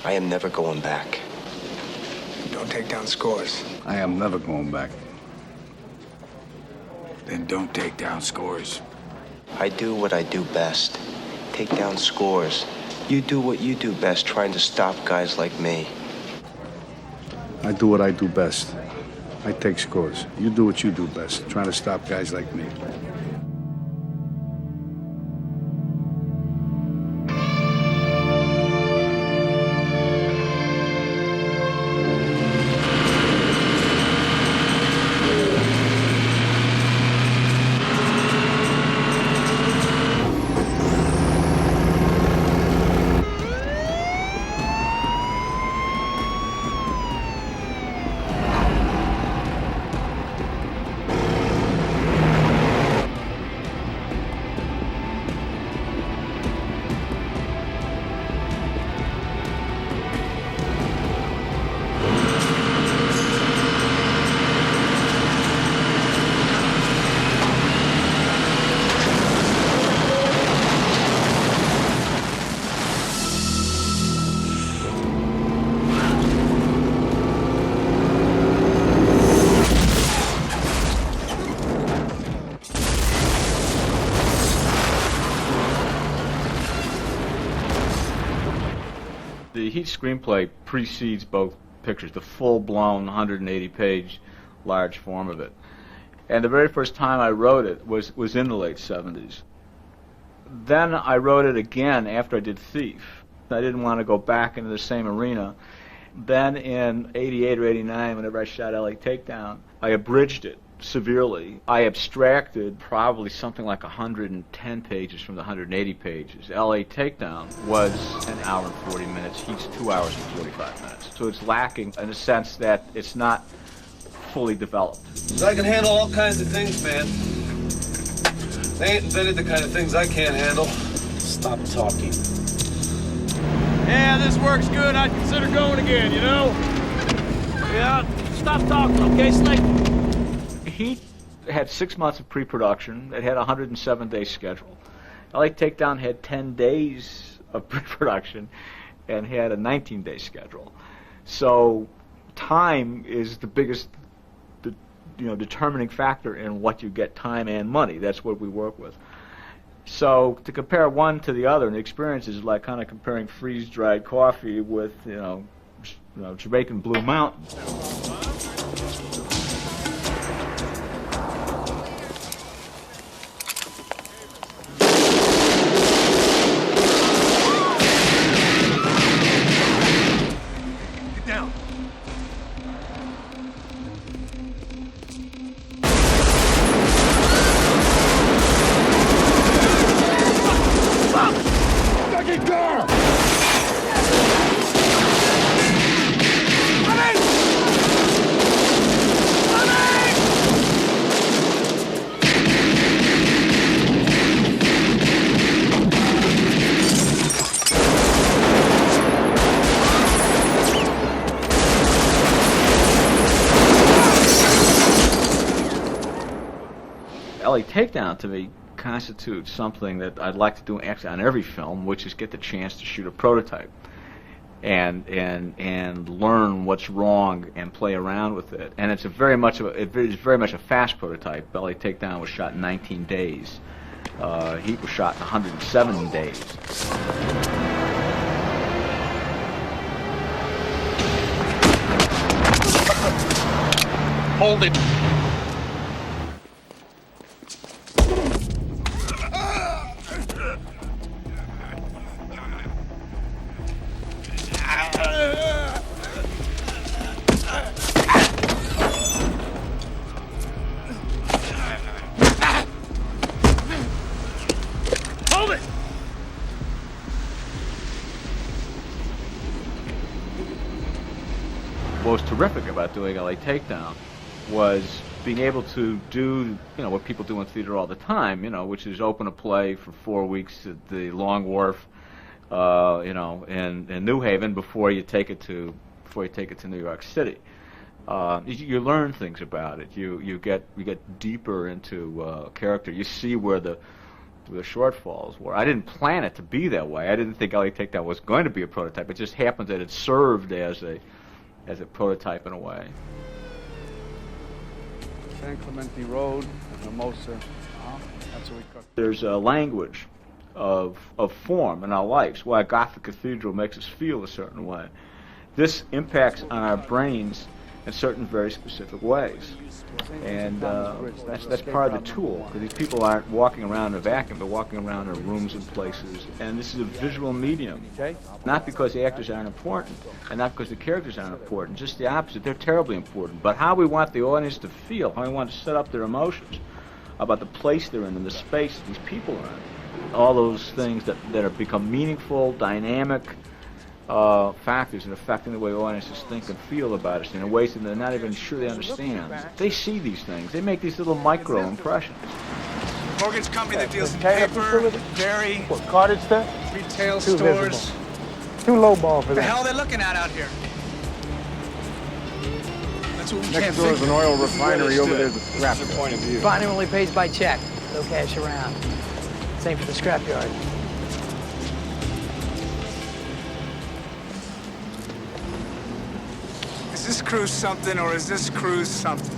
I am never going back. Don't take down scores. I am never going back. Then don't take down scores. I do what I do best. Take down scores. You do what you do best, trying to stop guys like me. I do what I do best. I take scores. You do what you do best, trying to stop guys like me. The Heat screenplay precedes both pictures, the full-blown 180-page large form of it. And the very first time I wrote it was in the late 70s. Then I wrote it again after I did Thief. I didn't want to go back into the same arena. Then in 88 or 89, whenever I shot LA Takedown, I abridged it severely. I abstracted probably something like 110 pages from the 180 pages. LA Takedown was an hour and 40 minutes. Heat's 2 hours and 45 minutes. So it's lacking in the sense that it's not fully developed. I can handle all kinds of things, man. They ain't invented the kind of things I can't handle. Stop talking. Yeah, this works good. I'd consider going again, you know? Yeah, stop talking, okay, Snake? Heat had 6 months of pre-production. It had a 107-day schedule. LA Takedown had 10 days of pre-production and had a 19-day schedule. So time is the biggest determining factor in what you get, time and money. That's what we work with. So to compare one to the other, and the experience is like kind of comparing freeze-dried coffee with, Jamaican Blue Mountain. LA Takedown, to me, constitutes something that I'd like to do actually on every film, which is get the chance to shoot a prototype and learn what's wrong and play around with it. And it's very much a fast prototype. LA Takedown was shot in 19 days. Heat was shot in 107 days. Hold it. Hold it! What was terrific about doing LA Takedown was being able to do, what people do in theater all the time, which is open a play for 4 weeks at the Long Wharf, in New Haven before you take it to New York City. You learn things about it. You get deeper into character. You see where the where the shortfalls were. I didn't plan it to be that way. I didn't think LA Takedown was going to be a prototype. It just happened that it served as a prototype in a way. San Clemente Road, Mimosa. That's what we cut. There's a language of form in our lives, why a Gothic cathedral makes us feel a certain way. This impacts on our brains in certain very specific ways. And that's part of the tool, because these people aren't walking around in a vacuum, they're walking around in rooms and places. And this is a visual medium, not because the actors aren't important, and not because the characters aren't important, just the opposite. They're terribly important. But how we want the audience to feel, how we want to set up their emotions about the place they're in and the space that these people are in, all those things that have become meaningful, dynamic factors in affecting the way audiences think and feel about us in ways that they're not even sure they understand. They see these things. They make these little micro impressions. Morgan's company that deals in paper, dairy, What, cottage stuff? retail Too stores. visible. Too low ball for What the that. hell are they looking at out here? That's what we Next can't door is think. an oil refinery, over there's a scrap yard. Point of view. Refinery only pays by check. No cash around. Same for the scrapyard. Is this cruise something or is this cruise something?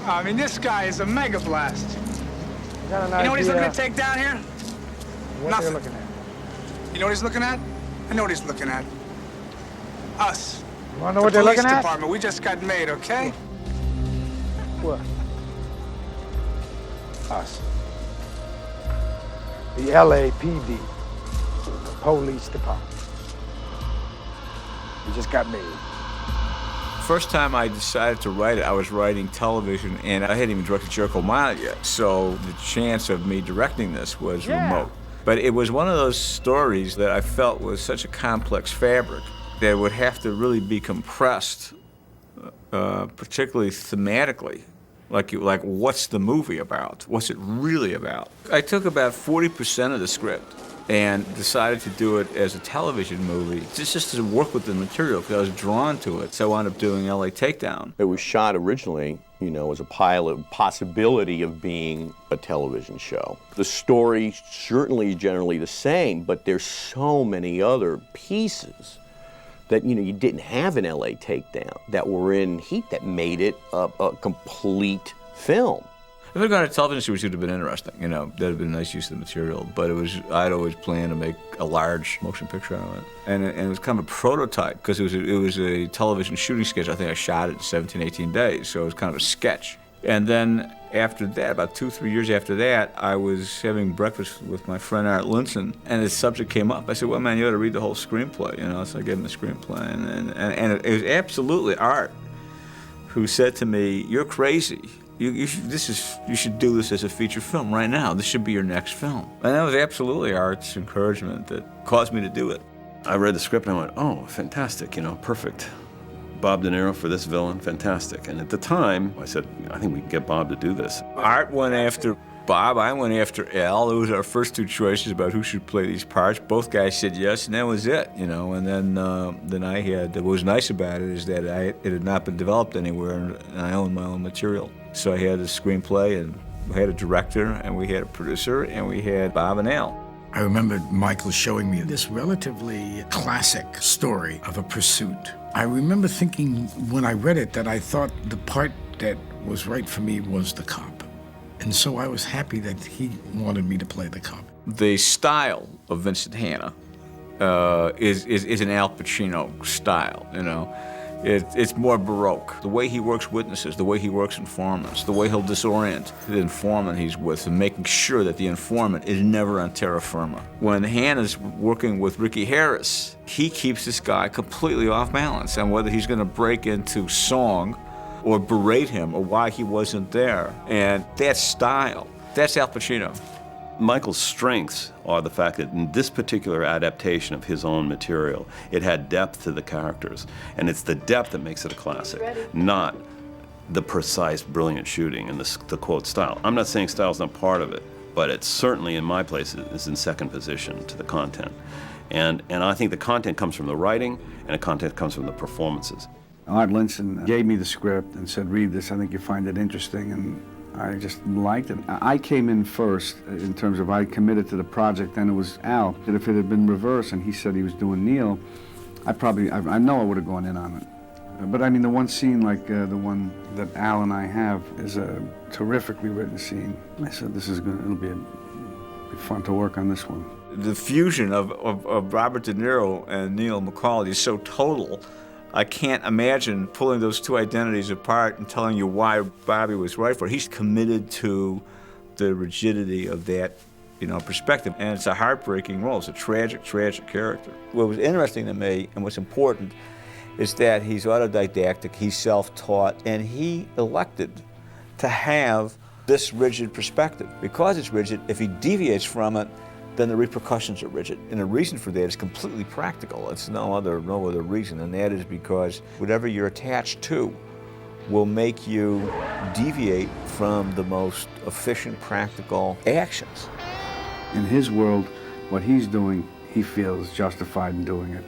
I mean, this guy is a mega blast. Got an You know what he's idea looking to take down here? what Nothing. they're looking at. You know what he's looking at? I know what he's looking at. Us. You wanna know what they're Police looking at? department. We just got made, okay? What? Us. The LAPD. The police department. We just got made. First time I decided to write it, I was writing television, and I hadn't even directed Jericho Mile yet, so the chance of me directing this was remote. But it was one of those stories that I felt was such a complex fabric that it would have to really be compressed, particularly thematically. Like what's the movie about? What's it really about? I took about 40% of the script and decided to do it as a television movie, just to work with the material, because I was drawn to it. So I wound up doing LA Takedown. It was shot originally, you know, as a pilot possibility of being a television show. The story certainly generally the same, but there's so many other pieces that, you know, you didn't have in LA Takedown that were in Heat that made it a complete film. If I'd gone to television series, it would have been interesting, you know, that'd have been a nice use of the material, but I'd always planned to make a large motion picture out of it. And it was kind of a prototype, because it was a television shooting sketch. I think I shot it in 17, 18 days, so it was kind of a sketch. And then after that, about 2-3 years after that, I was having breakfast with my friend Art Linson, and the subject came up. I said, well, man, you ought to read the whole screenplay, you know, so I gave him the screenplay. And it was absolutely Art who said to me, you're crazy. You should do this as a feature film right now. This should be your next film. And that was absolutely Art's encouragement that caused me to do it. I read the script and I went, oh, fantastic, you know, perfect. Bob De Niro for this villain, fantastic. And at the time, I said, I think we can get Bob to do this. Art went after Bob, I went after Al. Those were our first two choices about who should play these parts. Both guys said yes, and that was it, you know. And then I had, what was nice about it is that it had not been developed anywhere, and I owned my own material. So I had a screenplay, and we had a director, and we had a producer, and we had Bob and Al. I remember Michael showing me this relatively classic story of a pursuit. I remember thinking when I read it that I thought the part that was right for me was the cop. And so I was happy that he wanted me to play the cop. The style of Vincent Hanna is an Al Pacino style, you know. It's more Baroque. The way he works witnesses, the way he works informants, the way he'll disorient the informant he's with, and making sure that the informant is never on terra firma. When Hanna's working with Ricky Harris, he keeps this guy completely off balance on whether he's going to break into song or berate him or why he wasn't there. And that style, that's Al Pacino. Michael's strengths are the fact that in this particular adaptation of his own material, it had depth to the characters. And it's the depth that makes it a classic, not the precise, brilliant shooting and the quote style. I'm not saying style's not part of it, but it's certainly in my place is in second position to the content. And I think the content comes from the writing, and the content comes from the performances. Art Linson gave me the script and said, read this, I think you'll find it interesting. And I just liked it. I came in first in terms of I committed to the project, then it was Al. And if it had been reversed and he said he was doing Neil, I know I would have gone in on it. But I mean, the one scene like the one that Al and I have is a terrifically written scene. I said, it'll be fun to work on this one. The fusion of Robert De Niro and Neil McCauley is so total. I can't imagine pulling those two identities apart and telling you why Bobby was right for it. He's committed to the rigidity of that, perspective. And it's a heartbreaking role. It's a tragic, tragic character. What was interesting to me and what's important is that he's autodidactic, he's self-taught, and he elected to have this rigid perspective. Because it's rigid, if he deviates from it, then the repercussions are rigid. And the reason for that is completely practical. It's no other reason, and that is because whatever you're attached to will make you deviate from the most efficient, practical actions. In his world, what he's doing, he feels justified in doing it.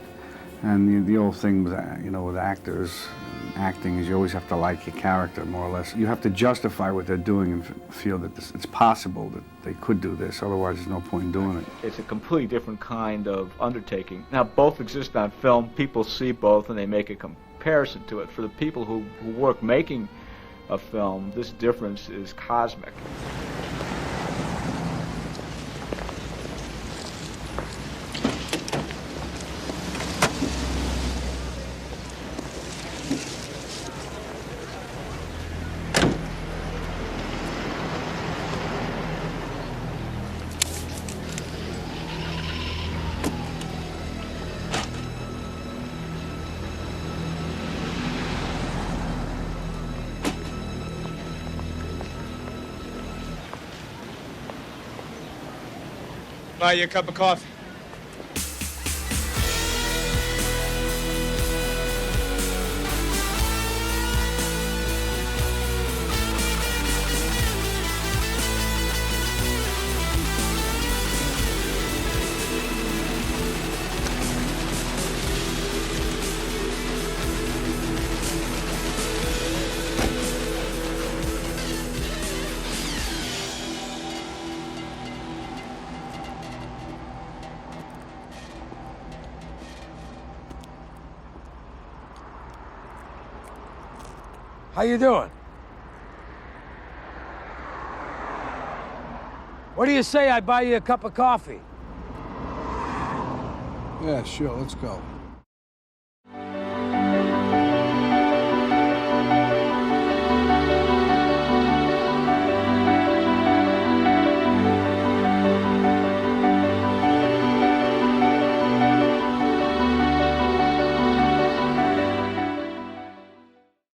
And the old thing with, with actors, acting is you always have to like your character, more or less. You have to justify what they're doing and feel that it's possible that they could do this, otherwise there's no point in doing it. It's a completely different kind of undertaking. Now, both exist on film. People see both and they make a comparison to it. For the people who work making a film, this difference is cosmic. Buy you a cup of coffee. How you doing? What do you say I buy you a cup of coffee? Yeah, sure, let's go.